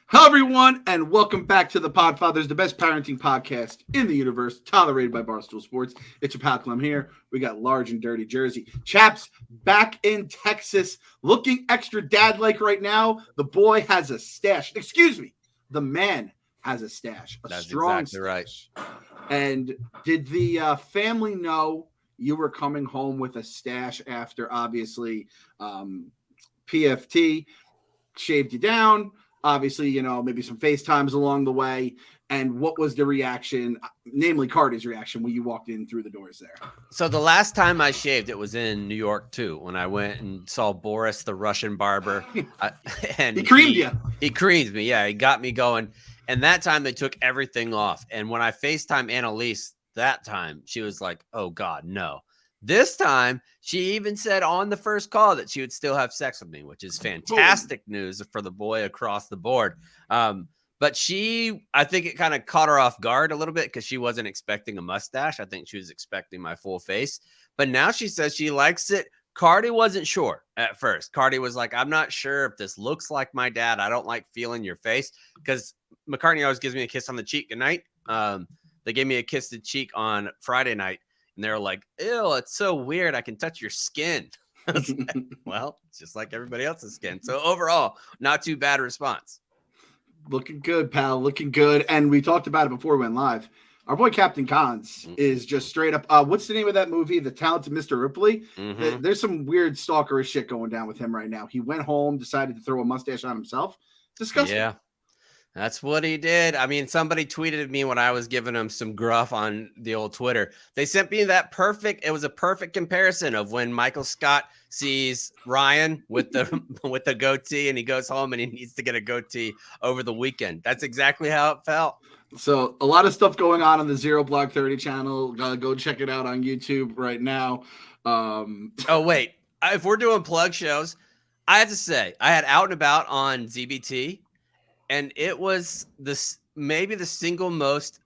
Hello, everyone, and welcome back to the Podfathers, the best parenting podcast in the universe, tolerated by Barstool Sports. It's your pal Clem here. We got Large and Dirty Jersey. Chaps back in Texas, looking extra dad-like right now. The boy has a stash. Excuse me, the man has a stash. That's strong exactly stash. Right. And did the family know you were coming home with a stash after, obviously, PFT shaved you down? Obviously, maybe some FaceTimes along the way. And what was the reaction, namely Cardi's reaction, when you walked in through the doors there? So the last time I shaved, it was in New York, too, when I went and saw Boris, the Russian barber. And he creamed you. He creamed me. Yeah, he got me going. And that time they took everything off. And when I FaceTime Annalise that time, she was like, oh, God, no. This time, she even said on the first call that she would still have sex with me, which is fantastic news for the boy across the board. But I think it kind of caught her off guard a little bit because she wasn't expecting a mustache. I think she was expecting my full face. But now she says she likes it. Cardi wasn't sure at first. Cardi was like, I'm not sure if this looks like my dad. I don't like feeling your face because McCartney always gives me a kiss on the cheek at night. They gave me a kiss to the cheek on Friday night. And they're like, ew, it's so weird. I can touch your skin. Well, it's just like everybody else's skin. So overall, not too bad response. Looking good, pal. Looking good. And we talked about it before we went live. Our boy Captain Cons is just straight up. What's the name of that movie? The Talented Mr. Ripley. There's some weird stalkerish shit going down with him right now. He went home, decided to throw a mustache on himself. Disgusting. Yeah. That's what he did. I mean, somebody tweeted me when I was giving him some gruff on the old Twitter. They sent me it was a perfect comparison of when Michael Scott sees Ryan with the goatee and he goes home and he needs to get a goatee over the weekend. That's exactly how it felt. So a lot of stuff going on the Zero Block 30 channel. Go check it out on YouTube right now. Oh, wait. If we're doing plug shows, I have to say, I had Out and About on ZBT. And it was maybe the single most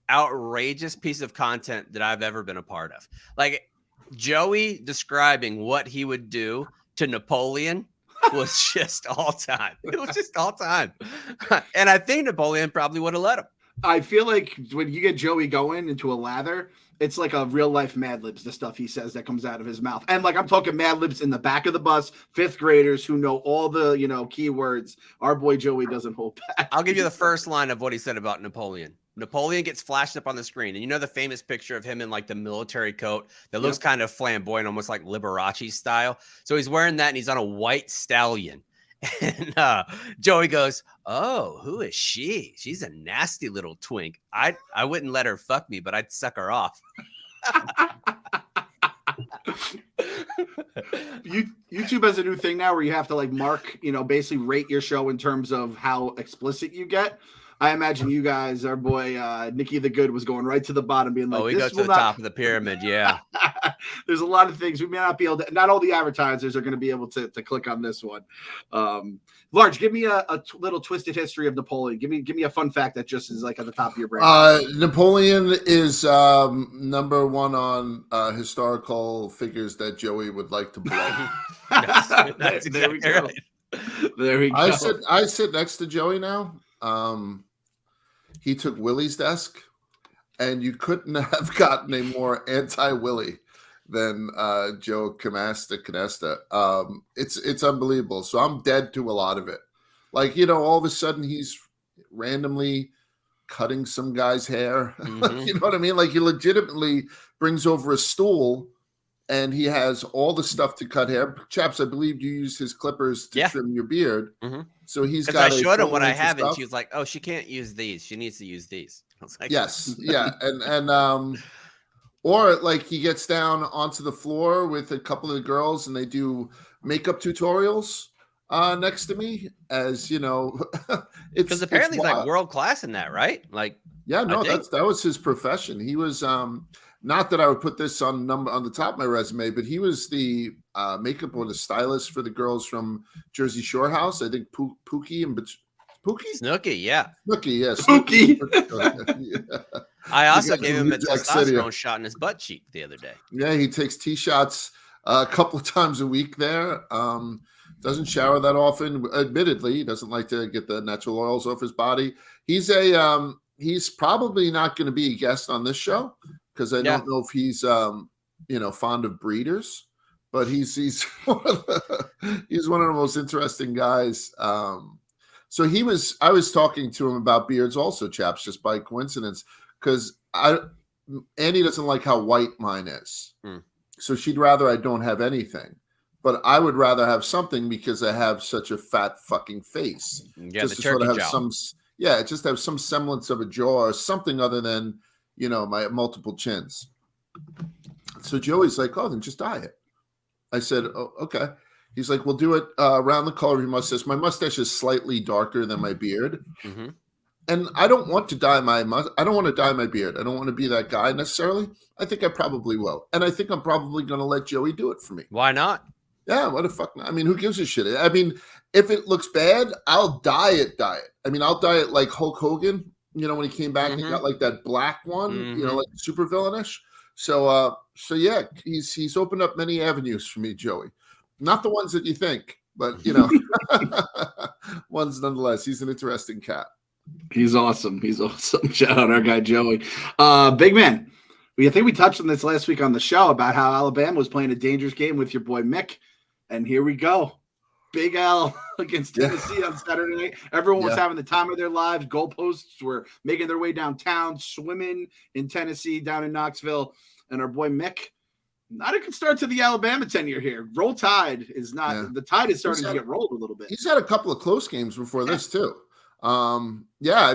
outrageous piece of content that I've ever been a part of. Like Joey describing what he would do to Napoleon was just all time. It was just all time. And I think Napoleon probably would have let him. I feel like when you get Joey going into a lather, it's like a real life Mad Libs, the stuff he says that comes out of his mouth. And like I'm talking Mad Libs in the back of the bus, fifth graders who know all the, keywords. Our boy Joey doesn't hold back. I'll give you the first line of what he said about Napoleon. Napoleon gets flashed up on the screen. And you know the famous picture of him in like the military coat that looks kind of flamboyant, almost like Liberace style. So he's wearing that and he's on a white stallion. And Joey goes, oh, who is she? She's a nasty little twink. I wouldn't let her fuck me, but I'd suck her off. YouTube has a new thing now where you have to like mark, basically rate your show in terms of how explicit you get. I imagine you guys, our boy Nikki the Good was going right to the bottom, being like, "Oh, he goes to the top of the pyramid." Yeah, there's a lot of things we may not be able to. Not all the advertisers are going to be able to click on this one. Large, give me a little twisted history of Napoleon. Give me a fun fact that just is like at the top of your brain. Napoleon is number one on historical figures that Joey would like to blow. That's exactly there we go. Right. There we go. I sit next to Joey now. He took Willie's desk, and you couldn't have gotten a more anti-Willie than Joe Canesta. It's unbelievable. So I'm dead to a lot of it. Like, all of a sudden he's randomly cutting some guy's hair. You know what I mean? Like he legitimately brings over a stool and he has all the stuff to cut hair. Chaps, I believe you use his clippers to trim your beard. So he's got. I showed him what I have, and she was like, "Oh, she can't use these. She needs to use these." I was like, "Yes, yeah," and or like he gets down onto the floor with a couple of the girls, and they do makeup tutorials next to me, as it's because apparently he's like world class in that, right? Like, yeah, no, that was his profession. He was not that I would put this on the top of my resume, but he was the makeup or the stylist for the girls from Jersey Shore House. I think Pookie and Pookie? Snooki, yeah. Snooki, yeah. Snooki. Yeah. I also gave him a testosterone shot in his butt cheek the other day. Yeah, he takes T-shots a couple of times a week there. Doesn't shower that often. Admittedly, he doesn't like to get the natural oils off his body. He's probably not going to be a guest on this show because I don't know if he's fond of breeders, but he's one of the most interesting guys. So I was talking to him about beards also, chaps, just by coincidence, because Annie doesn't like how white mine is. So she'd rather I don't have anything. But I would rather have something because I have such a fat fucking face. Yeah, just the to sort of have jaw. just have some semblance of a jaw or something other than, my multiple chins. So Joey's like, oh, then just dye it. I said, oh, okay. He's like, we'll do it around the color of your mustache. My mustache is slightly darker than my beard. Mm-hmm. And I don't want to dye I don't want to dye my beard. I don't want to be that guy necessarily. I think I probably will. And I think I'm probably going to let Joey do it for me. Why not? Yeah, what the fuck? I mean, who gives a shit? I mean, if it looks bad, I'll dye it. I mean, I'll dye it like Hulk Hogan, when he came back and got like that black one, like super villainish. So yeah, he's opened up many avenues for me, Joey. Not the ones that you think, but ones nonetheless. He's an interesting cat. He's awesome. Shout out our guy Joey. Big man. I think we touched on this last week on the show about how Alabama was playing a dangerous game with your boy Mick. And here we go. Big L against Tennessee on Saturday night. Everyone was having the time of their lives. Goalposts were making their way downtown, swimming in Tennessee, down in Knoxville. And our boy Mick, not a good start to the Alabama tenure here. Roll Tide is not. Yeah. The tide is starting to get rolled a little bit. He's had a couple of close games before this too. I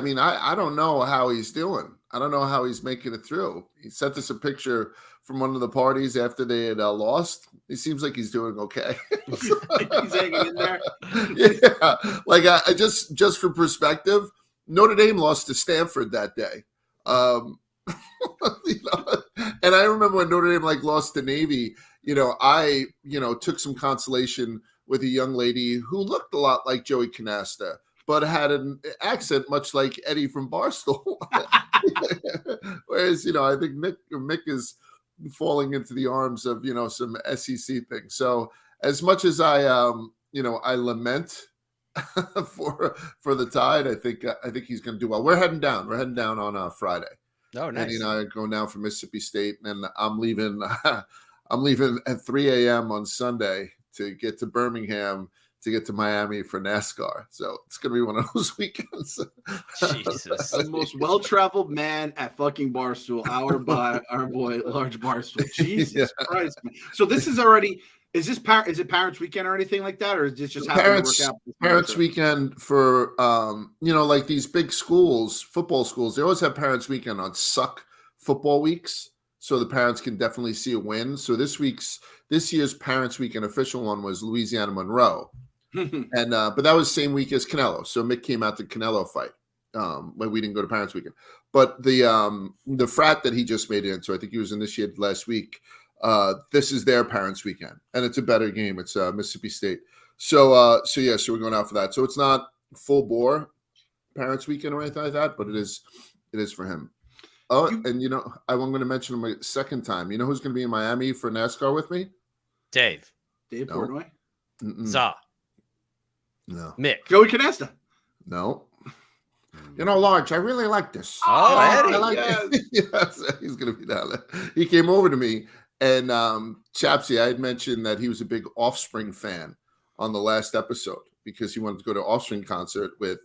mean, I don't know how he's doing. I don't know how he's making it through. He sent us a picture from one of the parties after they had lost. He seems like he's doing okay. He's hanging in there. Yeah, like I just for perspective, Notre Dame lost to Stanford that day. And I remember when Notre Dame lost to Navy. I took some consolation with a young lady who looked a lot like Joey Canasta, but had an accent much like Eddie from Barstool. Whereas, I think Mick is falling into the arms of, some SEC things. So as much as I lament for the Tide, I think he's going to do well. We're heading down on Friday. Oh, nice. And I go down from Mississippi State, and I'm leaving at 3 a.m. on Sunday to get to Birmingham to get to Miami for NASCAR. So it's going to be one of those weekends. Jesus. The most well-traveled man at fucking Barstool, our boy, Large Barstool. Jesus Christ, man. So this is already, is it Parents Weekend or anything like that? Or is this just happening to work out? Parents Weekend for, like these big schools, football schools, they always have Parents Weekend on suck football weeks. So the parents can definitely see a win. So this year's Parents Weekend official one was Louisiana Monroe. And but that was the same week as Canelo. So Mick came out to Canelo fight when we didn't go to Parents Weekend. But the frat that he just made in, so I think he was initiated last week. This is their Parents Weekend, and it's a better game. It's Mississippi State. So we're going out for that. So it's not full bore Parents Weekend or anything like that, but it is for him. Oh, and I'm going to mention him a second time. You know who's going to be in Miami for NASCAR with me? Dave Portnoy? Za. No. Mick. Joey Canasta. No. Large, I really like this. Oh, Eddie. I like it. Yes, he's going to be down there. He came over to me, and Chapsy, I had mentioned that he was a big Offspring fan on the last episode because he wanted to go to Offspring concert with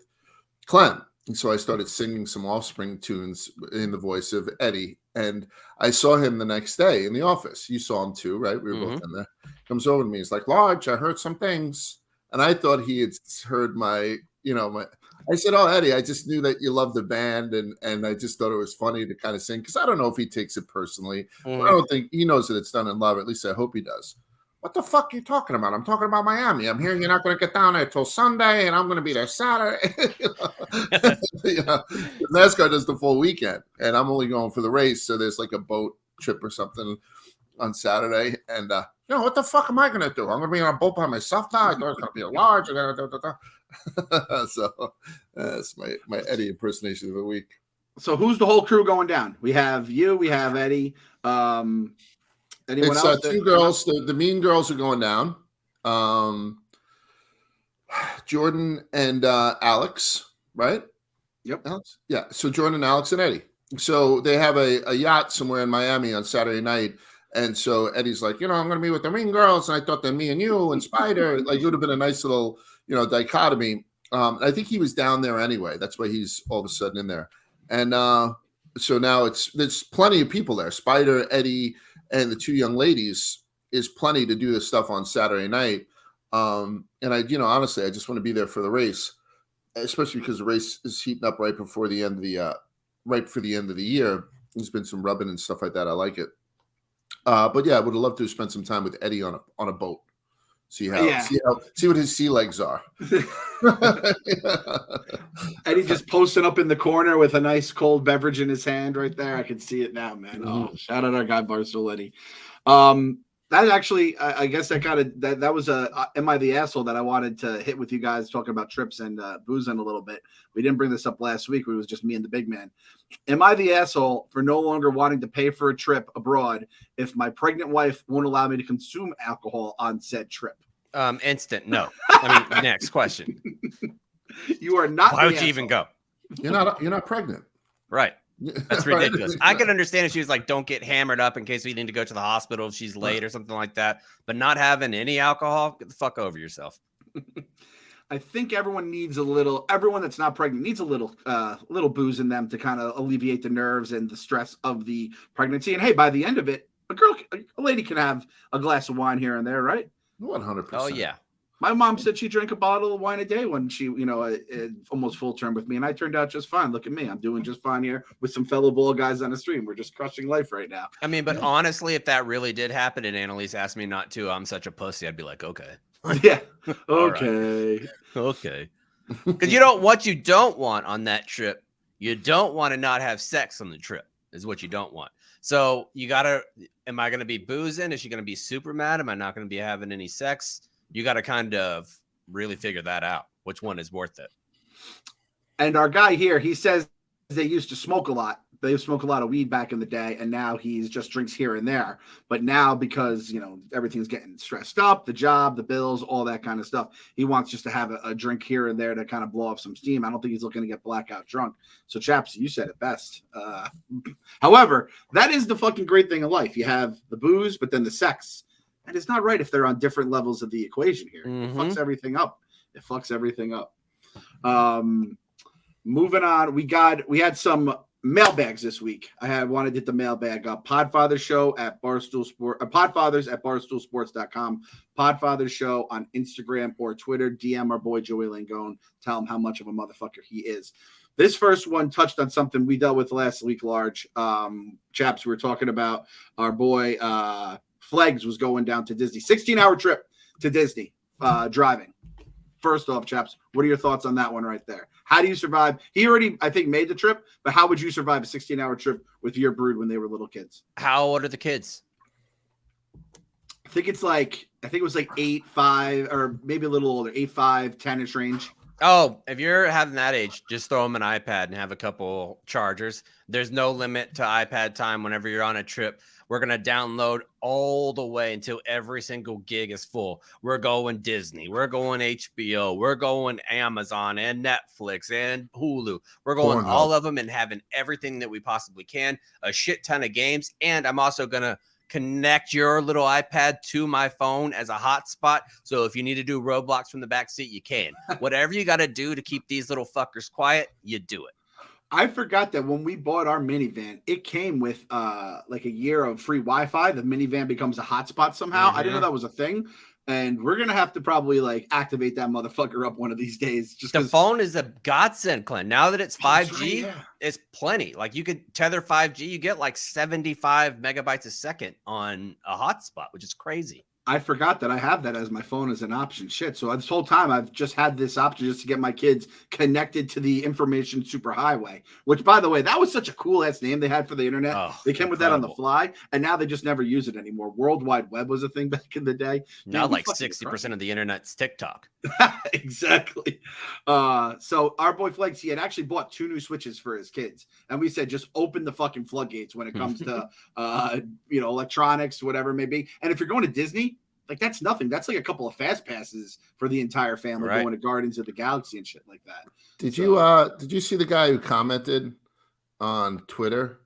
Clem. And so I started singing some Offspring tunes in the voice of Eddie. And I saw him the next day in the office. You saw him too, right? We were both in there. Comes over to me. He's like, Large, I heard some things. And I thought he had heard my. I said, oh, Eddie, I just knew that you love the band. And I just thought it was funny to kind of sing. Because I don't know if he takes it personally. I don't think he knows that it's done in love. At least I hope he does. What the fuck are you talking about? I'm talking about Miami. I'm hearing you're not going to get down there till Sunday, and I'm going to be there Saturday. NASCAR does the full weekend, and I'm only going for the race. So there's like a boat trip or something on Saturday. And, what the fuck am I going to do? I'm going to be on a boat by myself now. I thought it's going to be a large. So that's my Eddie impersonation of the week. So who's the whole crew going down? We have you. We have Eddie. Anyone it's else? Two girls. The mean girls are going down. Jordan and Alex, right? Yep. Alex? Yeah. So Jordan, Alex, and Eddie. So they have a yacht somewhere in Miami on Saturday night. And so Eddie's like, I'm going to be with the Mean Girls. And I thought that me and you and Spider, like, it would have been a nice little, dichotomy. I think he was down there anyway. That's why he's all of a sudden in there. And so now there's plenty of people there. Spider, Eddie, and the two young ladies is plenty to do this stuff on Saturday night. And I, honestly, I just want to be there for the race, especially because the race is heating up right before the end of the year. There's been some rubbing and stuff like that. I like it. But yeah, I would have loved to have spent some time with Eddie on a boat. See what his sea legs are. Eddie just posting up in the corner with a nice cold beverage in his hand right there. I can see it now, man. Oh, shout out our guy Barstool Eddie. That actually, I guess that was Am I the Asshole that I wanted to hit with you guys talking about trips and boozing a little bit. We didn't bring this up last week. It was just me and the big man. Am I the asshole for no longer wanting to pay for a trip abroad if my pregnant wife won't allow me to consume alcohol on said trip? Instant no. Next question. You are not. Why would you even go? You're not pregnant. Right. That's ridiculous. I could understand if she was like, don't get hammered up in case we need to go to the hospital if she's late or something like that. But not having any alcohol, get the fuck over yourself. I think everyone that's not pregnant needs a little booze in them to kind of alleviate the nerves and the stress of the pregnancy. And hey, by the end of it, a lady can have a glass of wine here and there, right? 100%. Oh, yeah. My mom said she drank a bottle of wine a day when she, almost full term with me, and I turned out just fine. Look at me. I'm doing just fine here with some fellow ball guys on the stream. We're just crushing life right now. But honestly, if that really did happen and Annalise asked me not to, I'm such a pussy. I'd be like, okay. Yeah. Okay. Okay. Because what you don't want on that trip, you don't want to not have sex on the trip is what you don't want. So am I going to be boozing? Is she going to be super mad? Am I not going to be having any sex? You got to kind of really figure that out. Which one is worth it? And our guy here, he says they used to smoke a lot. They smoke a lot of weed back in the day, and now he's just drinks here and there. But now because, everything's getting stressed up, the job, the bills, all that kind of stuff, he wants just to have a drink here and there to kind of blow off some steam. I don't think he's looking to get blackout drunk. So, chaps, you said it best. However, that is the fucking great thing of life. You have the booze, but then the sex. And it's not right if they're on different levels of the equation here. It fucks everything up. Moving on, we had some mailbags this week. I wanted to hit the mailbag up. Podfathers show at Barstool Sport, Podfathers at barstoolsports.com. Podfathers show on Instagram or Twitter. DM our boy Joey Langone. Tell him how much of a motherfucker he is. This first one touched on something we dealt with last week, Large. Chaps, we were talking about our boy Flegs was going down to Disney. 16-hour trip to Disney, driving. First off, chaps, what are your thoughts on that one right there? How do you survive? He already, I think, made the trip, but how would you survive a 16-hour trip with your brood when they were little kids? How old are the kids? I think it was like 8, 5, or maybe a little older, 8, 5, 10-ish range. Oh, if you're having that age, just throw them an iPad and have a couple chargers. There's no limit to iPad time whenever you're on a trip. We're going to download all the way until every single gig is full. We're going Disney. We're going HBO. We're going Amazon and Netflix and Hulu. We're going all of them and having everything that we possibly can, a shit ton of games. And I'm also going to connect your little iPad to my phone as a hotspot. So if you need to do Roblox from the back seat, you can. Whatever you got to do to keep these little fuckers quiet, you do it. I forgot that when we bought our minivan, it came with like a year of free Wi-Fi. The minivan becomes a hotspot somehow. I didn't know that was a thing. And we're going to have to probably like activate that motherfucker up one of these days. Just the phone is a godsend, Clint. Now that it's 5G, it's plenty. Like you could tether 5G, you get like 75 megabytes a second on a hotspot, which is crazy. I forgot that I have that as my phone as an option. Shit. So this whole time I've just had this option just to get my kids connected to the information superhighway, which by the way, that was such a cool ass name they had for the internet. They came with that on the fly and now they just never use it anymore. World Wide Web was a thing back in the day. Now like 60% of the internet's TikTok. Exactly. So our boy Flex, he had actually bought 2 new Switches for his kids. And we said, just open the fucking floodgates when it comes to, electronics, whatever it may be. And if you're going to Disney, like that's nothing. That's like a couple of fast passes for the entire family going to Guardians of the Galaxy and shit like that. Did you see the guy who commented on Twitter?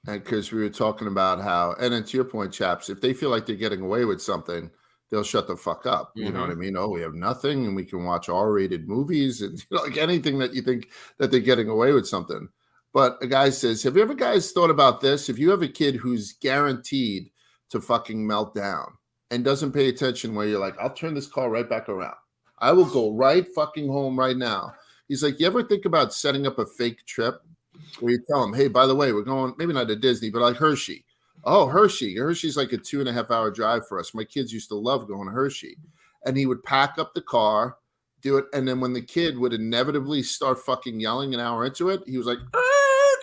And because we were talking about how, and then to your point, chaps, if they feel like they're getting away with something, they'll shut the fuck up. You know what I mean? Oh, we have nothing, and we can watch R-rated movies, and like anything that you think that they're getting away with something. But a guy says, have you ever guys thought about this? If you have a kid who's guaranteed to fucking melt down and doesn't pay attention, where you're like, I'll turn this car right back around. I will go right fucking home right now. He's like, you ever think about setting up a fake trip where you tell him, hey, by the way, we're going, maybe not to Disney, but like Hershey. Oh, Hershey. Hershey's like a 2.5 hour drive for us. My kids used to love going to Hershey. And he would pack up the car, do it. And then when the kid would inevitably start fucking yelling an hour into it, he was like,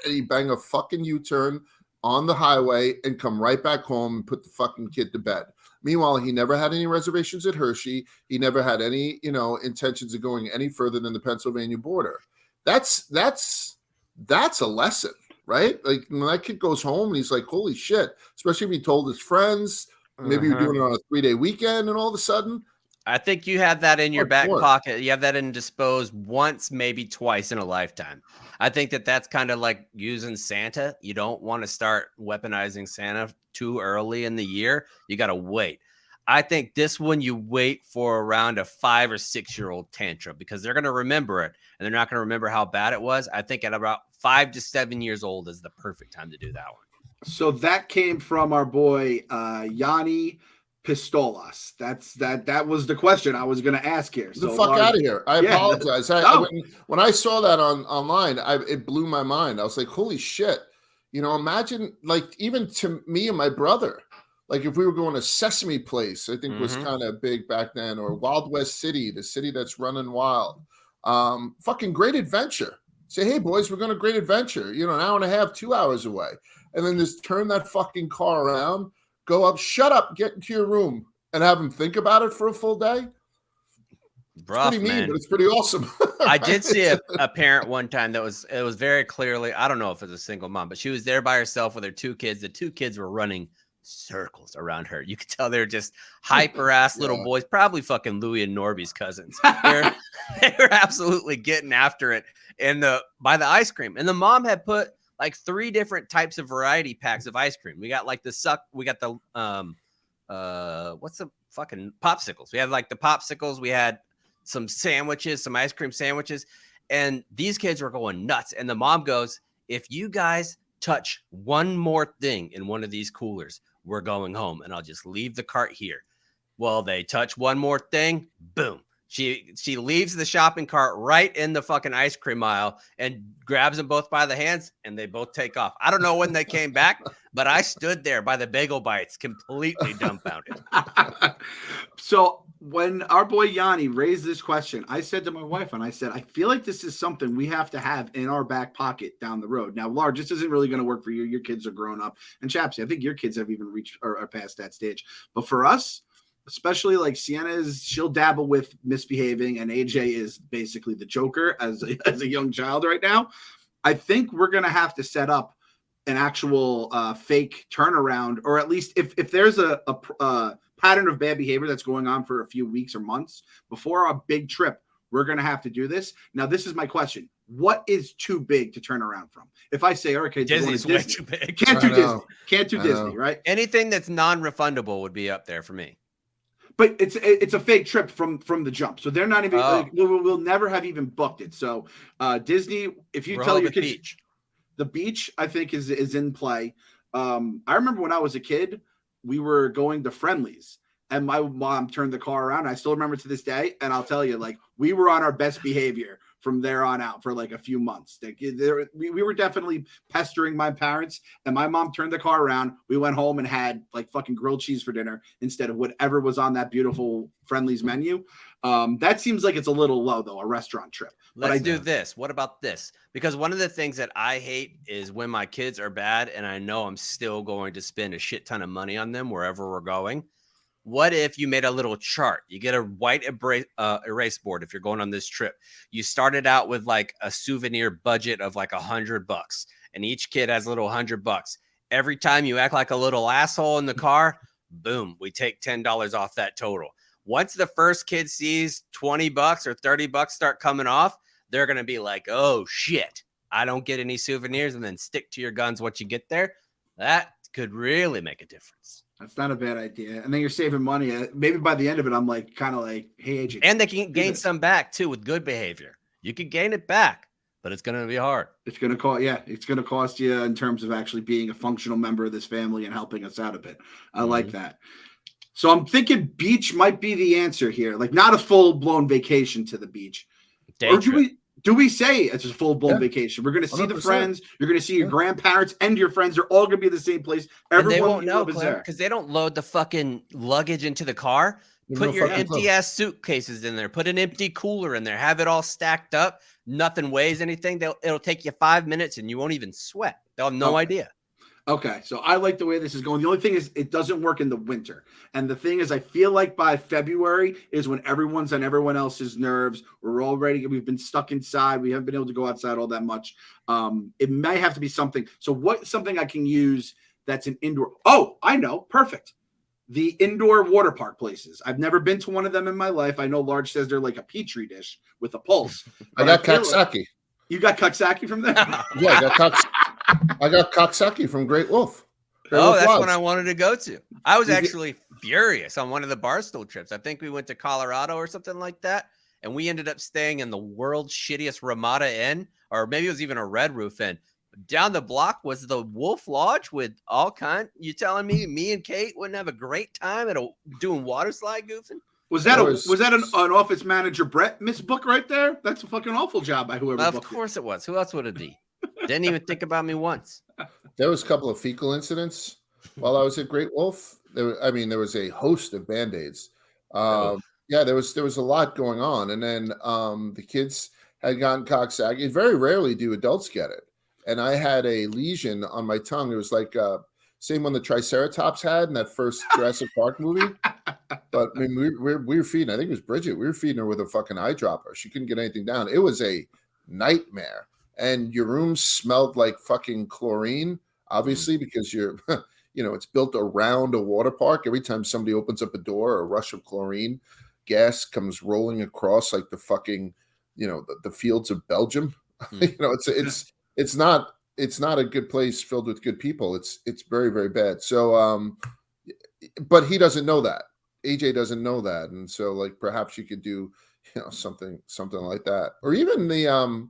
and he'd bang a fucking U-turn on the highway and come right back home and put the fucking kid to bed. Meanwhile, he never had any reservations at Hershey. He never had any, intentions of going any further than the Pennsylvania border. That's a lesson, right? Like when that kid goes home and he's like, holy shit, especially if he told his friends, maybe you're doing it on a 3-day weekend, and all of a sudden. I think you have that in your back pocket. You have that in dispose once, maybe twice in a lifetime. I think that's kind of like using Santa. You don't want to start weaponizing Santa too early in the year. You got to wait. I think this one you wait for around a 5 or 6-year-old tantrum, because they're going to remember it and they're not going to remember how bad it was. I think at about 5 to 7 years old is the perfect time to do that one. So that came from our boy Yanni Pistolas. That was the question I was going to ask here. The fuck out of here! I apologize. When I saw that online, it blew my mind. I was like, holy shit! Imagine like even to me and my brother. Like if we were going to Sesame Place, I think was kind of big back then, or Wild West City, the city that's running wild. Fucking Great Adventure. Say, hey boys, we're going to Great Adventure. An hour and a half, 2 hours away, and then just turn that fucking car around, go up, shut up, get into your room, and have them think about it for a full day. Rough, it's pretty mean, man. But it's pretty awesome. I did see a parent one time it was very clearly, I don't know if it was a single mom, but she was there by herself with her 2 kids. The 2 kids were running circles around her. You could tell they're just hyper ass little boys, probably fucking Louie and Norby's cousins. They're absolutely getting after it by the ice cream. And the mom had put like 3 different types of variety packs of ice cream. We got like we got the what's the fucking popsicles? We had like the popsicles, we had some sandwiches, some ice cream sandwiches, and these kids were going nuts. And the mom goes, if you guys touch one more thing in one of these coolers, we're going home, and I'll just leave the cart here. Well, they touch one more thing, boom. She leaves the shopping cart right in the fucking ice cream aisle and grabs them both by the hands, and they both take off. I don't know when they came back, but I stood there by the bagel bites completely dumbfounded. So when our boy Yanni raised this question, I said to my wife, and I said, I feel like this is something we have to have in our back pocket down the road. Now, Large, this isn't really going to work for you. Your kids are grown up. And Chapsy, I think your kids have even reached or are past that stage. But for us, especially like she'll dabble with misbehaving, and AJ is basically the Joker as a young child right now. I think we're going to have to set up an actual fake turnaround, or at least if there's a pattern of bad behavior that's going on for a few weeks or months before our big trip, we're going to have to do this. Now, this is my question. What is too big to turn around from? If I say, okay, Disney's way too big. Can't do Disney. Can't do Disney, right? Anything that's non-refundable would be up there for me. But it's a fake trip from the jump. So they're not even we'll never have even booked it. So Disney, if you tell your kids the beach, I think is in play. I remember when I was a kid, we were going to Friendlies, and my mom turned the car around. I still remember to this day, and I'll tell you, like, we were on our best behavior from there on out for like a few months. We were definitely pestering my parents, and my mom turned the car around. We went home and had like fucking grilled cheese for dinner instead of whatever was on that beautiful Friendlies menu. That seems like it's a little low though, a restaurant trip. Let's do this. What about this? Because one of the things that I hate is when my kids are bad and I know I'm still going to spend a shit ton of money on them wherever we're going. What if you made a little chart? You get a white erase board if you're going on this trip. You started out with like a souvenir budget of like $100, and each kid has a little $100. Every time you act like a little asshole in the car, boom, we take $10 off that total. Once the first kid sees $20 or $30 start coming off, they're going to be like, oh shit, I don't get any souvenirs, and then stick to your guns once you get there. That could really make a difference. That's not a bad idea. And then you're saving money. Maybe by the end of it, I'm like, kind of like, hey, agent. And they can gain some back too with good behavior. You could gain it back, but it's going to be hard. It's going to cost, it's going to cost you in terms of actually being a functional member of this family and helping us out a bit. I like that. So I'm thinking beach might be the answer here. Like not a full-blown vacation to the beach. Or do we say it's a full-blown vacation? We're going to see 100%. The friends. You're going to see your grandparents and your friends. They're all going to be in the same place. Everyone they won't know because they don't load the fucking luggage into the car. Put your empty-ass suitcases in there. Put an empty cooler in there. Have it all stacked up. Nothing weighs anything. It'll take you 5 minutes, and you won't even sweat. They'll have no idea. Okay, so I like the way this is going. The only thing is it doesn't work in the winter. And the thing is I feel like by February is when everyone's on everyone else's nerves. We've been stuck inside. We haven't been able to go outside all that much. It may have to be something. So something I can use that's an indoor. Oh, I know. Perfect. The indoor water park places. I've never been to one of them in my life. I know Large says they're like a petri dish with a pulse. I got Kaksaki. You got Kaksaki from there? Yeah, I got Kaksaki from Great Wolf. That's what I wanted to go to. I was actually furious on one of the Barstool trips. I think we went to Colorado or something like that, and we ended up staying in the world's shittiest Ramada Inn, or maybe it was even a Red Roof Inn. Down the block was the Wolf Lodge with all kind. You telling me and Kate wouldn't have a great time doing water slide goofing? Was that an office manager Brett misbook right there? That's a fucking awful job by whoever. Of course it was. Who else would it be? Didn't even think about me once. There was a couple of fecal incidents while I was at Great Wolf. There was a host of Band-Aids. Yeah, there was a lot going on, and then the kids had gotten Kaksaki. Very rarely do adults get it, and I had a lesion on my tongue. It was like same one the Triceratops had in that first Jurassic Park movie. But I mean, we were feeding. I think it was Bridget. We were feeding her with a fucking eyedropper. She couldn't get anything down. It was a nightmare. And your room smelled like fucking chlorine, obviously, because it's built around a water park. Every time somebody opens up a door, a rush of chlorine gas comes rolling across like the fucking, the fields of Belgium. It's not a good place filled with good people. It's very, very bad. So, but he doesn't know that. AJ doesn't know that, and so like perhaps you could do, something like that, or even the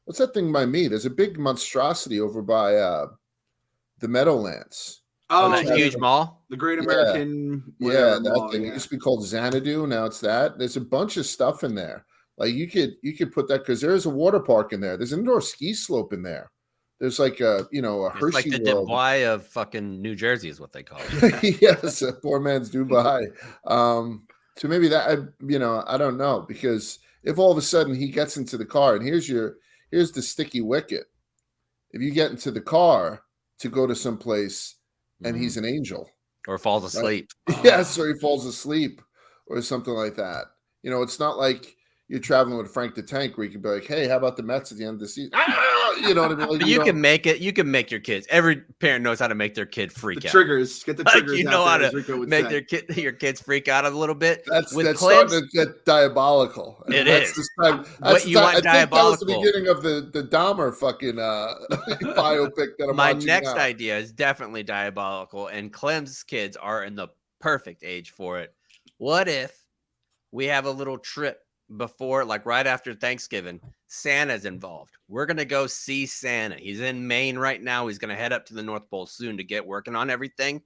what's that thing by me? There's a big monstrosity over by the Meadowlands. Oh, that huge mall? The Great American. Yeah, that mall, thing. It used to be called Xanadu. Now it's that. There's a bunch of stuff in there. Like you could put that because there is a water park in there. There's an indoor ski slope in there. There's like a Hershey like the World. Dubai of fucking New Jersey is what they call it. Yes, a poor man's Dubai. So maybe that I don't know, because if all of a sudden he gets into the car and here's the sticky wicket. If you get into the car to go to some place and he's an angel. Or falls asleep. Right? Yes, or he falls asleep or something like that. It's not like you're traveling with Frank the Tank where you can be like, hey, how about the Mets at the end of the season? You know what I mean? Like, but you can make it. You can make your kids. Every parent knows how to make their kid freak out. Triggers. Get the triggers. You know how to make your kids freak out a little bit. That's starting to get diabolical. It is. Want diabolical? Think that was the beginning of the Dahmer fucking biopic that I'm My watching next now. idea is definitely diabolical, and Clem's kids are in the perfect age for it. What if we have a little trip before, like right after Thanksgiving? Santa's involved. We're going to go see Santa. He's in Maine right now. He's going to head up to the North Pole soon to get working on everything.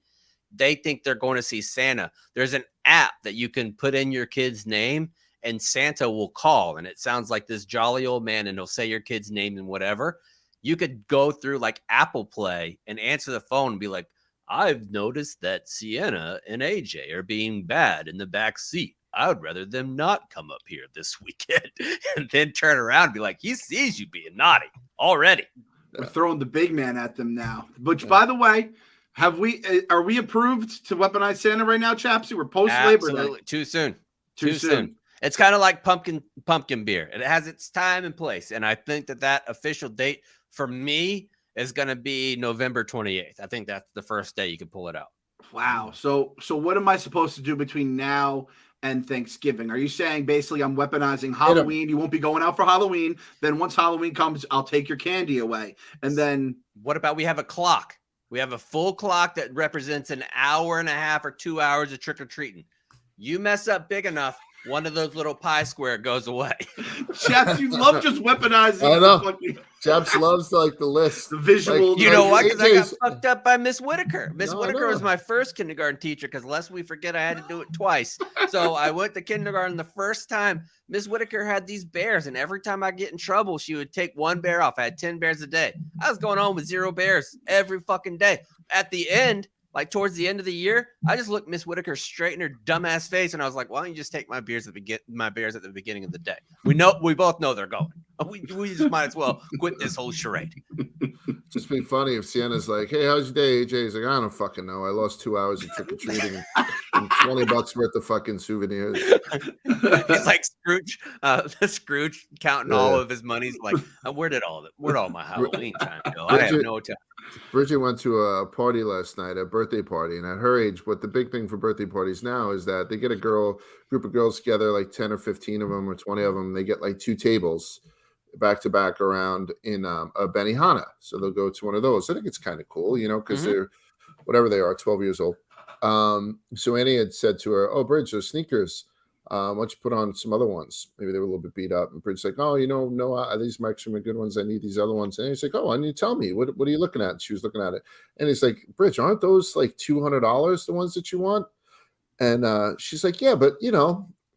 They think they're going to see Santa. There's an app that you can put in your kid's name and Santa will call. And it sounds like this jolly old man, and he'll say your kid's name and whatever. You could go through like Apple Play and answer the phone and be like, I've noticed that Sienna and AJ are being bad in the back seat. I would rather them not come up here this weekend. And then turn around and be like, he sees you being naughty already. We're throwing the big man at them now. Which, by the way, are we approved to weaponize Santa right now, Chapsy? We're post Labor Day. Too soon. Too soon. It's kind of like pumpkin beer. It has its time and place. And I think that official date for me is going to be November 28th. I think that's the first day you can pull it out. Wow. So what am I supposed to do between now and Thanksgiving? Are you saying basically I'm weaponizing Halloween? You won't be going out for Halloween. Then once Halloween comes, I'll take your candy away. And then what about we have a clock? We have a full clock that represents an hour and a half or 2 hours of trick-or-treating. You mess up big enough, one of those little pie square goes away. Chaps, you love just weaponizing. I know. Chaps loves like the list, the visual. Like, you know what? Because I got fucked up by Miss Whitaker. Miss Whitaker was my first kindergarten teacher. Because lest we forget, I had to do it twice. So I went to kindergarten the first time. Miss Whitaker had these bears, and every time I get in trouble, she would take one bear off. I had 10 bears a day. I was going home with 0 bears every fucking day. At the end, like towards the end of the year, I just looked Miss Whitaker straight in her dumbass face, and I was like, "Why don't you just take my bears at the beginning of the day? We both know they're going. We just might as well quit this whole charade." Just be funny if Sienna's like, "Hey, how's your day, AJ?" He's like, "I don't fucking know. I lost 2 hours of trick or treating and $20 worth of fucking souvenirs." He's like Scrooge counting all of his money. He's like, where'd all my Halloween time go? I have no time. Bridget went to a party last night, a birthday party, and at her age, what the big thing for birthday parties now is that they get a group of girls together, like 10 or 15 of them or 20 of them. They get like 2 tables back to back around in a Benihana. So they'll go to one of those. I think it's kind of cool, because they're whatever they are, 12 years old. So Annie had said to her, "Oh, Bridge, those sneakers. Why don't you put on some other ones? Maybe they were a little bit beat up." And Bridget's like, "Oh, no, these are actually my good ones. I need these other ones." And he's like, "Oh, why don't you tell me? What are you looking at?" And she was looking at it. And he's like, "Bridge, aren't those like $200, the ones that you want?" And she's like, "Yeah, but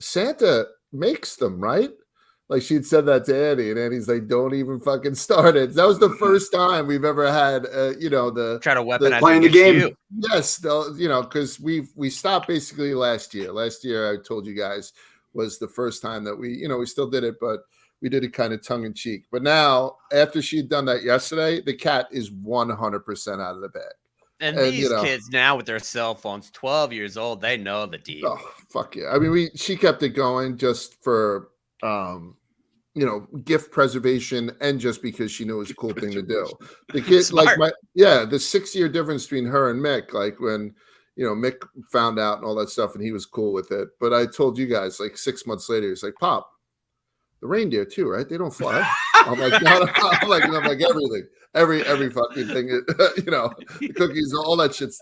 Santa makes them, right?" Like she'd said that to Annie, and Annie's like, "Don't even fucking start it." That was the first time we've ever had, the try to weaponize playing the game. You. Yes, because we stopped basically last year. Last year, I told you guys, was the first time that we still did it, but we did it kind of tongue in cheek. But now, after she'd done that yesterday, the cat is 100% out of the bag. And these kids now with their cell phones, 12 years old, they know the deal. Oh, fuck yeah! I mean, she kept it going just for gift preservation, and just because she knew it was a cool thing to do. The kids, like the 6-year difference between her and Mick, like when Mick found out and all that stuff, and he was cool with it. But I told you guys, like 6 months later, he's like, "Pop, the reindeer too, right? They don't fly." I'm like, no, I'm like everything, every fucking thing, cookies, all that shit's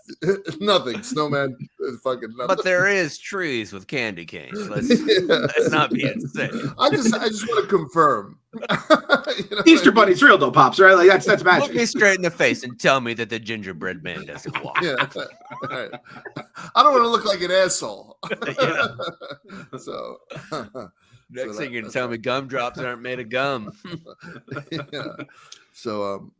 nothing. Snowman, fucking nothing. But there is trees with candy canes. Let's not be insane. I just want to confirm. Easter Bunny's real though, Pops, right? Like that's magic. Look me straight in the face and tell me that the gingerbread man doesn't walk. Yeah, right. I don't want to look like an asshole. So. Next thing you're gonna tell me gumdrops aren't made of gum. Yeah. So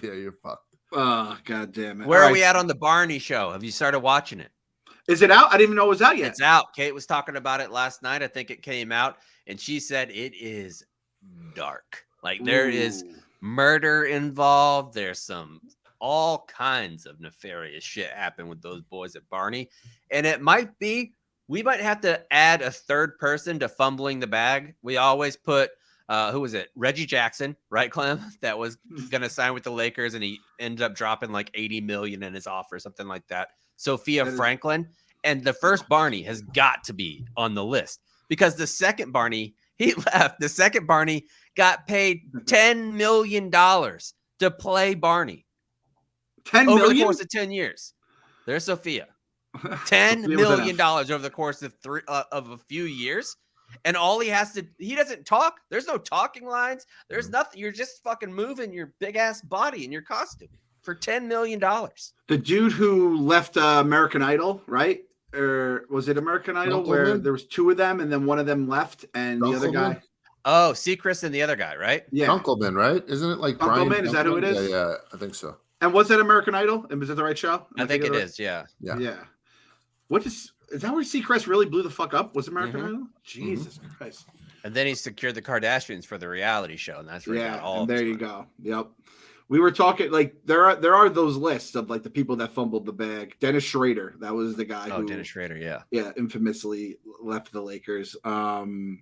yeah, you're fucked. Oh, god damn it. Where are we at on the Barney show? Have you started watching it? Is it out? I didn't even know it was out yet. It's out. Kate was talking about it last night. I think it came out, and she said it is dark. Like there is murder involved. There's all kinds of nefarious shit happen with those boys at Barney. And we might have to add a third person to fumbling the bag. We always put, who was it? Reggie Jackson, right, Clem? That was going to sign with the Lakers, and he ended up dropping like $80 million in his offer, something like that. Sophia Franklin. And the first Barney has got to be on the list because the second Barney, he left. The second Barney got paid $10 million to play Barney. Over the course of 10 years. There's Sophia. $10 million over the course of a few years, and all he doesn't talk. There's no talking lines. There's nothing. You're just fucking moving your big ass body in your costume for $10 million. The dude who left American Idol, right? Or was it American Idol where there was 2 of them and then one of them left and the other guy? Oh, Seacrest and the other guy, right? Yeah, Dunkelman, right? Isn't it like Dunkelman? Is that who it is? Yeah, I think so. And was that American Idol? And was that the right show? I think it is. Yeah. What is that where Seacrest really blew the fuck up? Was American Idol? Jesus Christ. And then he secured the Kardashians for the reality show, and that's where he got all and there you go. Yep. We were talking like there are those lists of like the people that fumbled the bag. Dennis Schrader, that was the guy. Dennis Schrader, yeah, infamously left the Lakers. You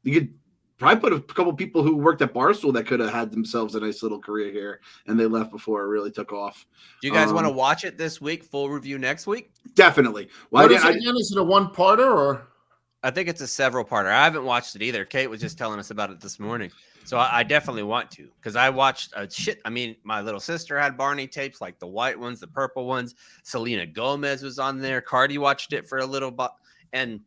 could probably put a couple people who worked at Barstool that could have had themselves a nice little career here, and they left before it really took off. Do you guys want to watch it this week? Full review next week? Definitely. Well, what is it again? Is it a one-parter or? I think it's a several-parter. I haven't watched it either. Kate was just telling us about it this morning. So I definitely want to, because I watched shit. I mean, my little sister had Barney tapes, like the white ones, the purple ones. Selena Gomez was on there. Cardi watched it for a little bit. And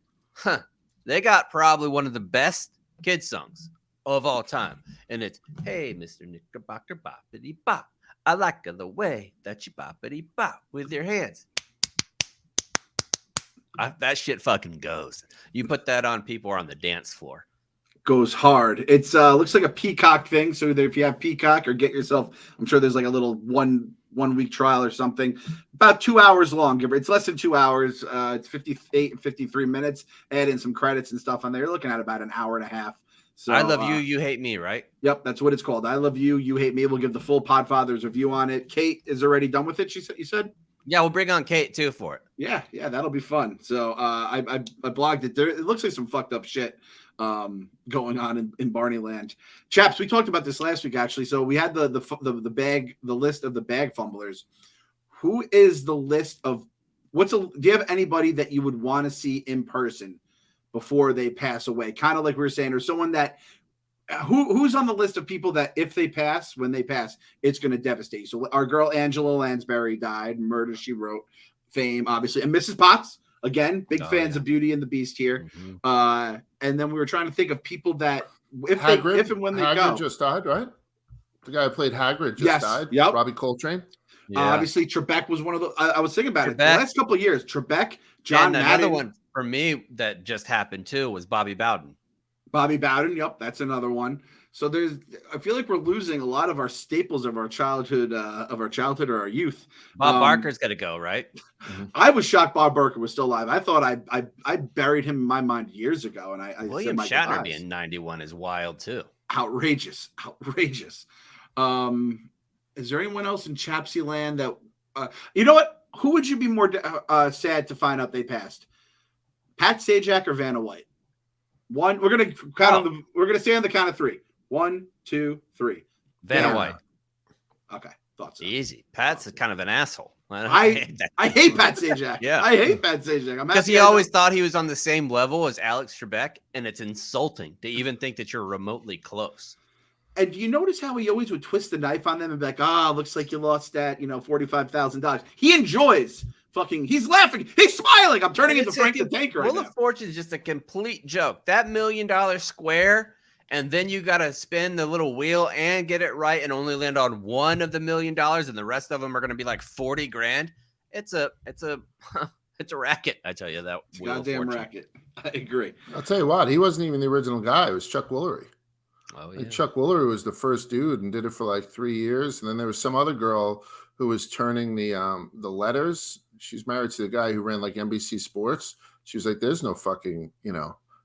they got probably one of the best kids songs of all time. And it's, hey, Mr. Knickerbocker, boppity bop. I like the way that you boppity bop with your hands. That shit fucking goes. You put that on, people are on the dance floor. Goes hard. It's looks like a Peacock thing. So either if you have Peacock or get yourself, I'm sure there's like a little one week trial or something. About 2 hours long. It's less than 2 hours. It's 58 and 53 minutes. Add in some credits and stuff on there. You're looking at about an hour and a half. So I Love You, You Hate Me, right? Yep, that's what it's called. I Love You, You Hate Me. We'll give the full Podfathers review on it. Kate is already done with it. You said. Yeah, we'll bring on Kate too for it. Yeah, that'll be fun. So I blogged it. It looks like some fucked up shit going on in Barney Land. Chaps, we talked about this last week actually. So we had the list of the bag fumblers. Who is the list of do you have anybody that you would want to see in person before they pass away? Kind of like we were saying, or someone that who's on the list of people that if they pass, when they pass, it's going to devastate you. So our girl Angela Lansbury died, Murder, She Wrote, fame, obviously, and Mrs. Potts, again, big fans of Beauty and the Beast here. Mm-hmm. And then we were trying to think of people that if and when they Hagrid go. just died, right? The guy who played Hagrid just died. Yep. Robbie Coltrane. Yeah. Obviously, Trebek was one of the. I was thinking about it the last couple of years. Trebek, John Madden. Another one for me that just happened too was Bobby Bowden. Bobby Bowden, yep, that's another one. So I feel like we're losing a lot of our staples of our childhood or our youth. Bob Barker's got to go, right? I was shocked Bob Barker was still alive. I thought I buried him in my mind years ago, and I William Shatner being 91 is wild too. Outrageous. Is there anyone else in Chapsy Land that you know what? Who would you be more sad to find out they passed? Pat Sajak or Vanna White? We're gonna we're gonna say on the count of three. 1, 2, 3. Vanna White. Okay, thought so. Easy. Pat's kind of an asshole. I hate Pat Sajak. Yeah, I hate Pat Sajak. Because he always thought he was on the same level as Alex Trebek, and it's insulting to even think that you're remotely close. And do you notice how he always would twist the knife on them and be like, looks like you lost that, $45,000. He enjoys he's laughing. He's smiling. I'm turning into Frank the Tank right now. Wheel of Fortune is just a complete joke. That $1 million square, and then you got to spin the little wheel and get it right and only land on one of the $1 million, and the rest of them are going to be like 40 grand. It's a racket. I tell you that. It's a goddamn racket. I agree. I'll tell you what, he wasn't even the original guy. It was Chuck Woolery. Oh, yeah. And Chuck Woolery was the first dude and did it for like 3 years. And then there was some other girl who was turning the letters. She's married to the guy who ran like NBC Sports. She was like, there's no fucking,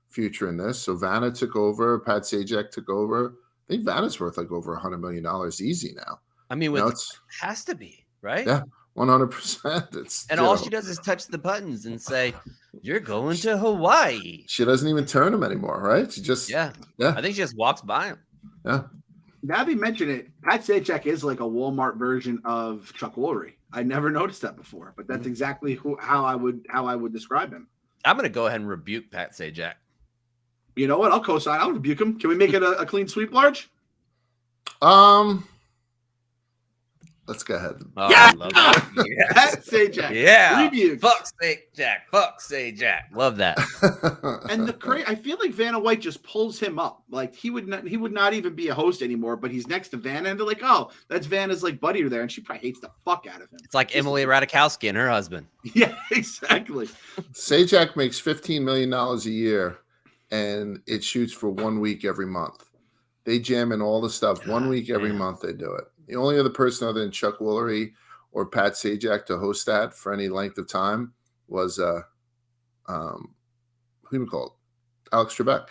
future in this. So Vanna took over. Pat Sajak took over. I think Vanna's worth like over $100 million easy now. I mean, it has to be, right? Yeah, 100%. And all she does is touch the buttons and say, you're going to Hawaii. She doesn't even turn them anymore, right? She just, yeah. I think she just walks by him. Yeah. Now that you mention it, Pat Sajak is like a Walmart version of Chuck Woolery. I never noticed that before, but that's exactly how I would describe him. I'm going to go ahead and rebuke Pat Sajak. You know what? I'll co-sign. I'll rebuke him. Can we make it a clean sweep, Large? Let's go ahead. Oh, yeah, I love that. Yes. Pat Sajak. Yeah. Rebuke. Fuck Sajak. Fuck Sajak. Love that. And I feel like Vanna White just pulls him up. Like he would not even be a host anymore, but he's next to Vanna, and they're like, oh, that's Vanna's like buddy there, and she probably hates the fuck out of him. It's like Emily Ratajkowski and her husband. Yeah, exactly. Sajak makes $15 million a year, and it shoots for 1 week every month. They jam in all the stuff. 1 week every month they do it. The only other person other than Chuck Woolery or Pat Sajak to host that for any length of time was who do we call it? Alex Trebek.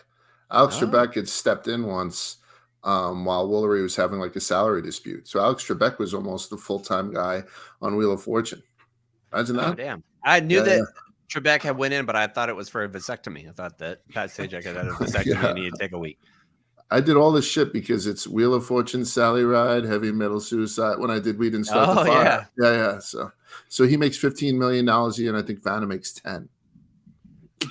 Alex Trebek had stepped in once while Woolery was having like a salary dispute. So Alex Trebek was almost the full-time guy on Wheel of Fortune. Imagine that. Oh, damn. I knew that Trebek had went in, but I thought it was for a vasectomy. I thought that Pat Sajak had a vasectomy and he had to take a week. I did all this shit because it's Wheel of Fortune, Sally Ride, Heavy Metal Suicide. When I did We Didn't Start the Fire. Yeah. So he makes $15 million a year, and I think Vanna makes 10.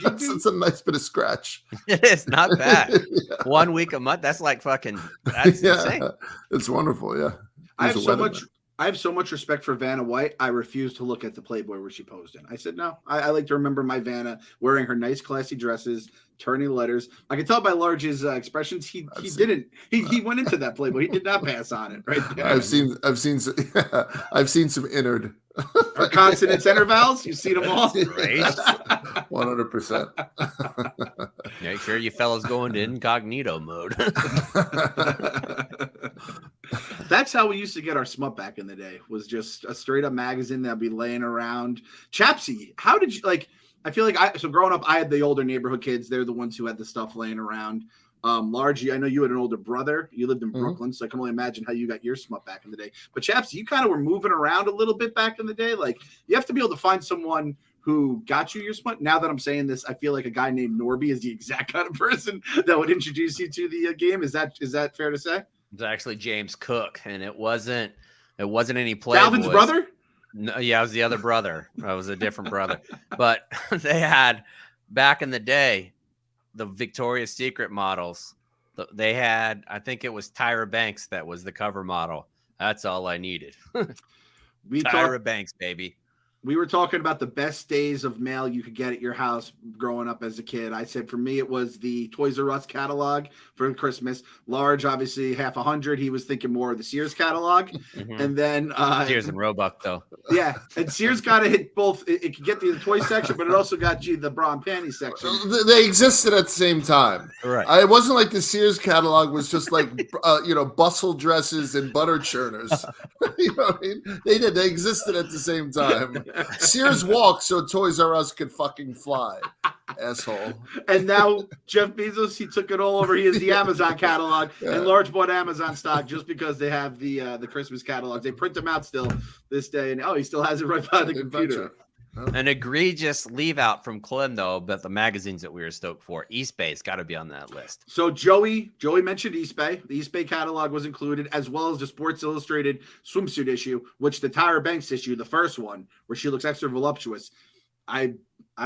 That's a nice bit of scratch. It is not bad. Yeah. 1 week a month. That's like fucking. That's insane. It's wonderful. Yeah. I have so much respect for Vanna White. I refuse to look at the Playboy where she posed in. I said no. I like to remember my Vanna wearing her nice, classy dresses, turning letters. I can tell by Large's expressions. He didn't. He went into that Playboy. He did not pass on it. Right there. I've seen some innard. Her consonants and her vowels. You've seen them all. Great. 100%. Make sure you fellas go into incognito mode. That's how we used to get our smut back in the day, was just a straight up magazine that'd be laying around. Chapsy, how did you I feel like so growing up, I had the older neighborhood kids. They're the ones who had the stuff laying around. Largely, I know you had an older brother. You lived in Brooklyn, so I can only imagine how you got your smut back in the day. But Chapsy, you kind of were moving around a little bit back in the day. Like, you have to be able to find someone who got you your smut. Now that I'm saying this, I feel like a guy named Norby is the exact kind of person that would introduce you to the game. Is that fair to say? It's actually James Cook, and it wasn't any Playboys. Calvin's brother? No, yeah, I was the other brother. I was a different brother. But they had, back in the day, the Victoria's Secret models. They had, I think it was Tyra Banks that was the cover model. That's all I needed. Tyra Banks, baby. We were talking about the best days of mail you could get at your house growing up as a kid. I said for me, it was the Toys R Us catalog for Christmas. Large, obviously, half 100. He was thinking more of the Sears catalog. And then Sears and Roebuck, though. Yeah. And Sears got to hit both. It could get you the toy section, but it also got you the bra and panty section. They existed at the same time. Right. It wasn't like the Sears catalog was just like, bustle dresses and butter churners. You know what I mean? They existed at the same time. Sears walked so Toys R Us could fucking fly, asshole. And now Jeff Bezos, he took it all over. He has the Amazon catalog, and Large bought Amazon stock just because they have the Christmas catalogs. They print them out still this day, and he still has it right by the computer. An egregious leave out from Clem, though, but the magazines that we were stoked for, East Bay's got to be on that list. So Joey mentioned East Bay. The East Bay catalog was included, as well as the Sports Illustrated swimsuit issue, which the Tyra Banks issue, the first one, where she looks extra voluptuous. I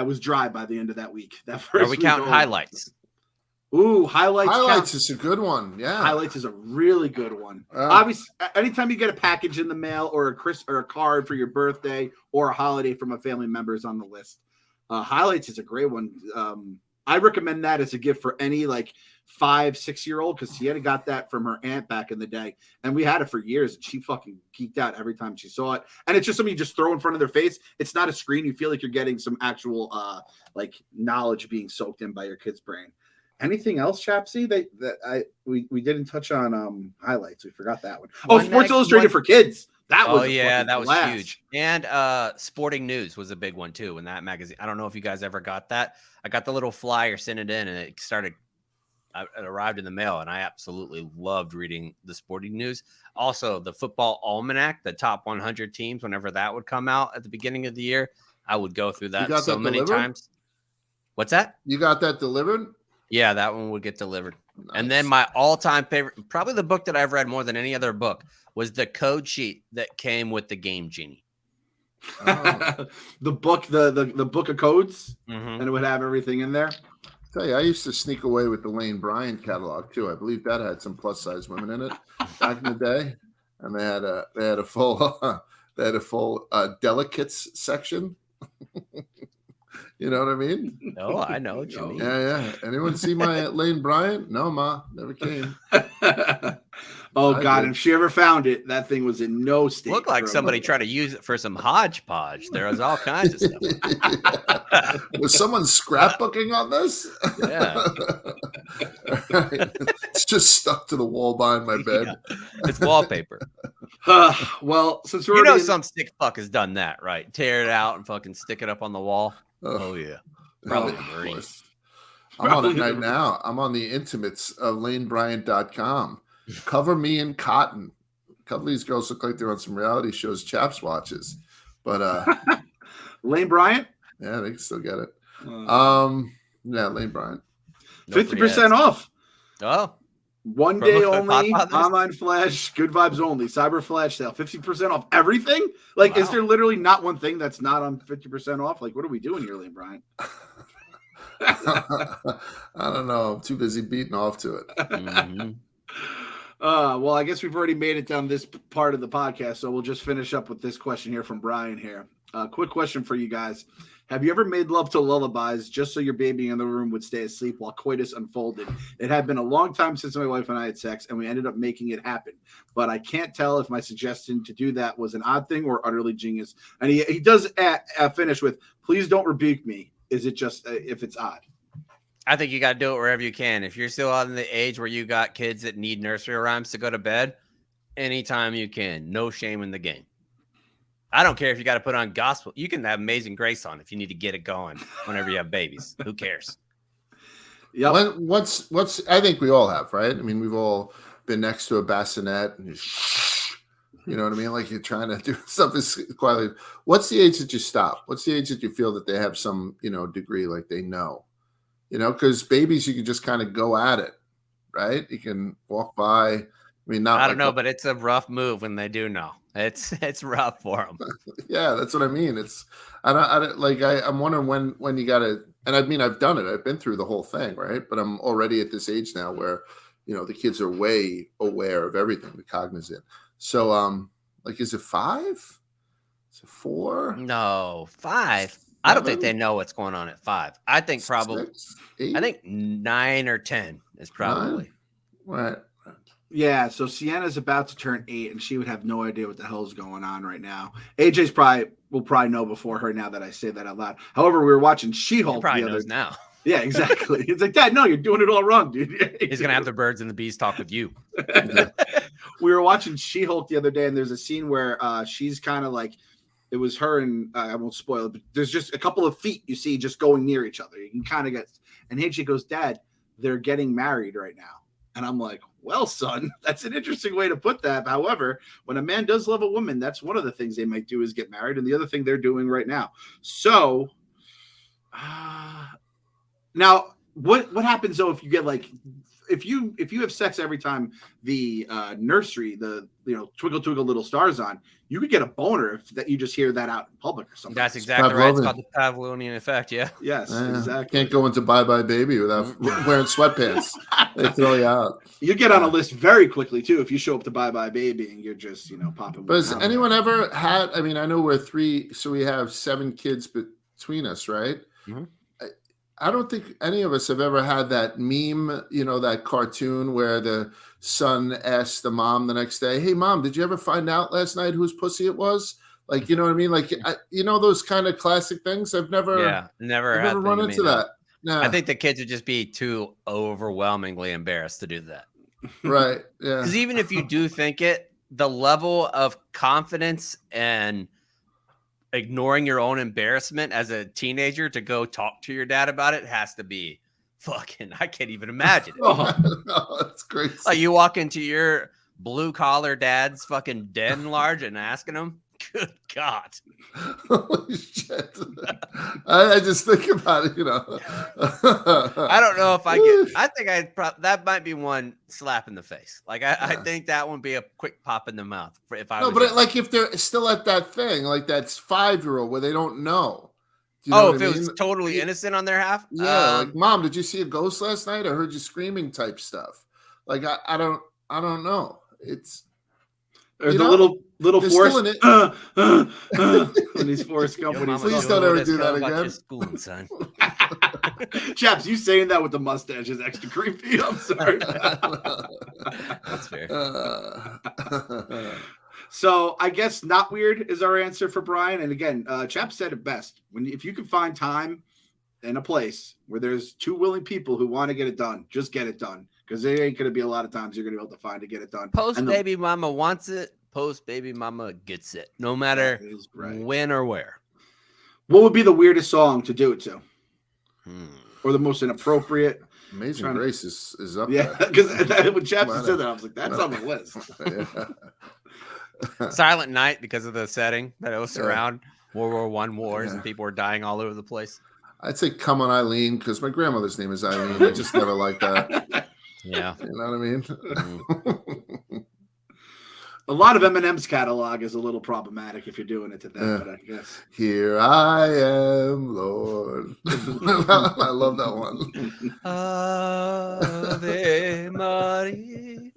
was dry by the end of that week. That first Are we counting highlights? Ooh, highlights is a good one. Yeah, highlights is a really good one. Obviously, anytime you get a package in the mail or a card for your birthday or a holiday from a family member is on the list. Highlights is a great one. I recommend that as a gift for any 5-6-year-old, because she had got that from her aunt back in the day, and we had it for years, and she fucking geeked out every time she saw it. And it's just something you just throw in front of their face. It's not a screen. You feel like you're getting some actual knowledge being soaked in by your kid's brain. Anything else, Chapsy, that we didn't touch on highlights? We forgot that one. Sports Illustrated for kids. That was that was huge. And Sporting News was a big one too in that magazine. I don't know if you guys ever got that. I got the little flyer, sent it in, and it arrived in the mail, and I absolutely loved reading the Sporting News. Also, the Football Almanac, the top 100 teams, whenever that would come out at the beginning of the year, I would go through that so many times. What's that? You got that delivered? Yeah, that one would get delivered. Nice. And then my all-time favorite, probably the book that I've read more than any other book, was the code sheet that came with the Game Genie. Oh. the book of codes, and it would have everything in there. I tell you, I used to sneak away with the Lane Bryant catalog too. I believe that had some plus-size women in it back in the day, and they had a full delicates section. You know what I mean? No, I know what you mean. Yeah. Anyone see my Lane Bryant? No, Ma, never came. God, if she ever found it, that thing was in no state. Looked like somebody tried to use it for some hodgepodge. There was all kinds of stuff. Was someone scrapbooking on this? Yeah. It's just stuck to the wall behind my bed. Yeah. It's wallpaper. Well, since we're some sick fuck has done that, right? Tear it out and fucking stick it up on the wall. Oh yeah. Probably a Marine. I'm on it right now. I'm on the intimates of lanebryant.com. Cover me in cotton. A couple of these girls look like they're on some reality shows Chaps watches. But Lane Bryant? Yeah, they can still get it. Lane Bryant. 50% off. Oh. 1 day Promo code only, Podfathers? online flash, good vibes only, cyber flash sale, 50% off everything. Like, is Wow. there literally not one thing that's not on 50% off? Like, what are we doing here, Lane Bryant? I don't know. I'm too busy beating off to it. Mhm. Well, I guess we've already made it down this part of the podcast, so we'll just finish up with this question here from Brian here. Quick question for you guys. Have you ever made love to lullabies just so your baby in the room would stay asleep while coitus unfolded? It had been a long time since my wife and I had sex, and we ended up making it happen. But I can't tell if my suggestion to do that was an odd thing or utterly genius. And he does finish with, please don't rebuke me. Is it just if it's odd? I think you got to do it wherever you can. If you're still on the age where you got kids that need nursery rhymes to go to bed, anytime you can. No shame in the game. I don't care if you got to put on gospel. You can have Amazing Grace on if you need to get it going whenever you have babies. Who cares? Yep. What's I think we all have, right? I mean, we've all been next to a bassinet and you know what I mean? Like you're trying to do something quietly. What's the age that you stop? What's the age that you feel that they have some, degree, like they know? Because babies, you can just kind of go at it, right? You can walk by. I mean, not. I don't know, but it's a rough move when they do know. It's rough for them. Yeah, that's what I mean. I'm wondering when you got to. And I mean, I've done it. I've been through the whole thing, right? But I'm already at this age now where, the kids are way aware of everything, the cognizant. So, is it 5? Is it 4? No, 5. I don't think they know what's going on at 5. I think probably 6, 8? I think 9 or 10 is probably 9? Right. Yeah, so Sienna's about to turn 8, and she would have no idea what the hell is going on right now. AJ's will probably know before her now that I say that out loud. However, we were watching She-Hulk. He probably knows now. Yeah, exactly. It's like, Dad, no, you're doing it all wrong, dude. He's gonna have the birds and the bees talk with you. We were watching She-Hulk the other day, and there's a scene where she's kind of like, it was her and I won't spoil it, but there's just a couple of feet you see just going near each other. You can kind of get, and AJ goes, Dad, they're getting married right now. And I'm like, well, son, that's an interesting way to put that. However, when a man does love a woman, that's one of the things they might do is get married. And the other thing they're doing right now. So now what happens though if you get like if you have sex every time the nursery, the Twinkle Twinkle Little Stars on, you could get a boner if that you just hear that out in public or something. That's exactly right. It's called the Pavlovian effect. Yeah. Yes, exactly. Can't go into Bye Bye Baby without wearing sweatpants. They throw you out. You get on a list very quickly too if you show up to Bye Bye Baby and you're just popping. But has anyone ever had? I mean, I know we're 3, so we have 7 kids between us, right? Mm-hmm. I don't think any of us have ever had that meme, that cartoon where the son asked the mom the next day, hey, Mom, did you ever find out last night whose pussy it was? Like, you know what I mean? Like, those kind of classic things. I've never run into that. No. I think the kids would just be too overwhelmingly embarrassed to do that. Right. Yeah. Because even if you do think it, the level of confidence and ignoring your own embarrassment as a teenager to go talk to your dad about it has to be fucking, I can't even imagine it. No, that's crazy. Like you walk into your blue collar dad's fucking den large and asking him, good God. Holy shit. I just think about it, I don't know if I think that might be one slap in the face. Like I think that would be a quick pop in the mouth if I was. No, but like if they're still at that thing, like that's 5-year-old where they don't know. Do you know what if I it mean? was totally innocent on their half? Yeah, like Mom, did you see a ghost last night? I heard you screaming type stuff. Like I don't know. It's or the little Forrest when he's Forrest Gump. Please don't ever do that again. Schooling, son. Chaps, you saying that with the mustache is extra creepy. I'm sorry. That's fair. So I guess not weird is our answer for Brian. And again, Chaps said it best. If you can find time and a place where there's 2 willing people who want to get it done, just get it done. Because there ain't going to be a lot of times you're going to be able to find to get it done. Baby mama wants it. Post baby mama gets it. No matter when or where. What would be the weirdest song to do it to? Or the most inappropriate? Amazing Grace is up there. Yeah, because when Chaps said that, I was like, that's on the list. Silent Night, because of the setting that it was around World War I wars and people were dying all over the place. I'd say Come On Eileen, because my grandmother's name is Eileen. I just never liked that. Yeah. You know what I mean? A lot of Eminem's catalog is a little problematic if you're doing it to them, but I guess. Here I am, Lord. I love that one. Ave Maria.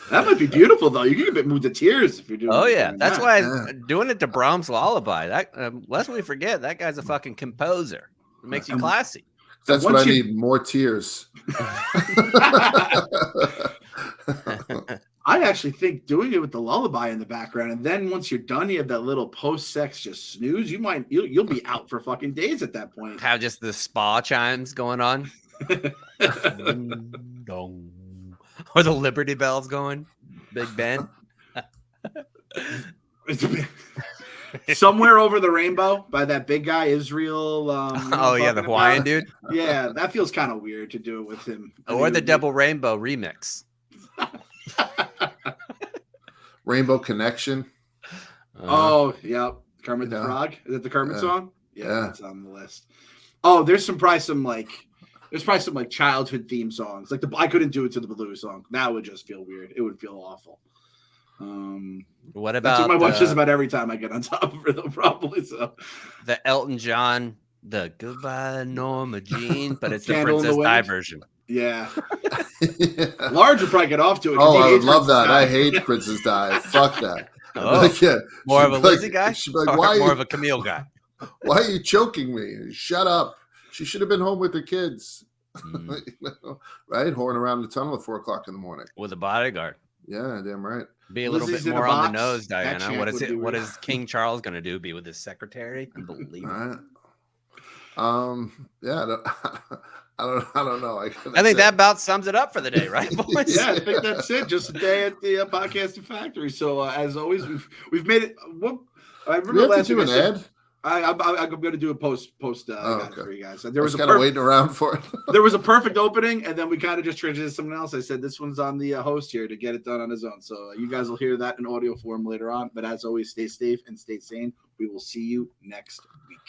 That might be beautiful, though. You can get moved to tears if you're doing Oh it yeah, during that's that. why doing it to Brahms' Lullaby. That lest we forget, that guy's a fucking composer. It makes you classy. That's And what I once you- need, more tears. I actually think doing it with the lullaby in the background, and then once you're done, you have that little post-sex just snooze. You'll be out for fucking days at that point. Have just the spa chimes going on. Ding, dong. Or the Liberty Bells going. Big Ben. Somewhere over the rainbow by that big guy, Israel. You know Oh yeah, the Hawaiian dude. Yeah, that feels kind of weird to do it with him. Or the Double Rainbow remix. Rainbow Connection. Oh, yeah. Kermit the Yeah. Frog. Is it the Kermit song? Yeah, Yeah. that's on the list. Oh, there's probably some childhood theme songs. Like I couldn't do it to the Blue song. That would just feel weird. It would feel awful. What That's about what my wife says about every time I get on top of her, though, probably. So the Elton John, the Goodbye Norma Jean, but it's the Candle in the Princess Di Wind? version. yeah. Yeah. Large would probably get off to it. 'cause Oh, he I would hates love Princess that. Di. I hate Princess Di. Fuck that. Oh, Like, yeah. more of a She'd be Lizzie guy? She'd be like, Or why more of a Camille guy? why are you choking me? Shut up. She should have been home with her kids. Right? Horn around the tunnel at 4:00 in the morning. With a bodyguard. Yeah, damn right. Be a little Lizzie's bit in a more on the box. nose, That Diana. chant What is would it? be What weird. is King Charles going to do? Be with his secretary? Unbelievable. Right. Yeah, I don't know. I think that about sums it up for the day, right, boys? Yeah, I think that's it. Just a day at the podcasting factory. So as always, we've made it. I Do we remember have to last do week an I said- ad? I'm going to do a post Okay. for you guys. I There was was a kind of waiting around for it. there was a perfect opening, and then we kind of just transitioned to something else. I said this one's on the host here to get it done on his own. So you guys will hear that in audio form later on. But as always, stay safe and stay sane. We will see you next week.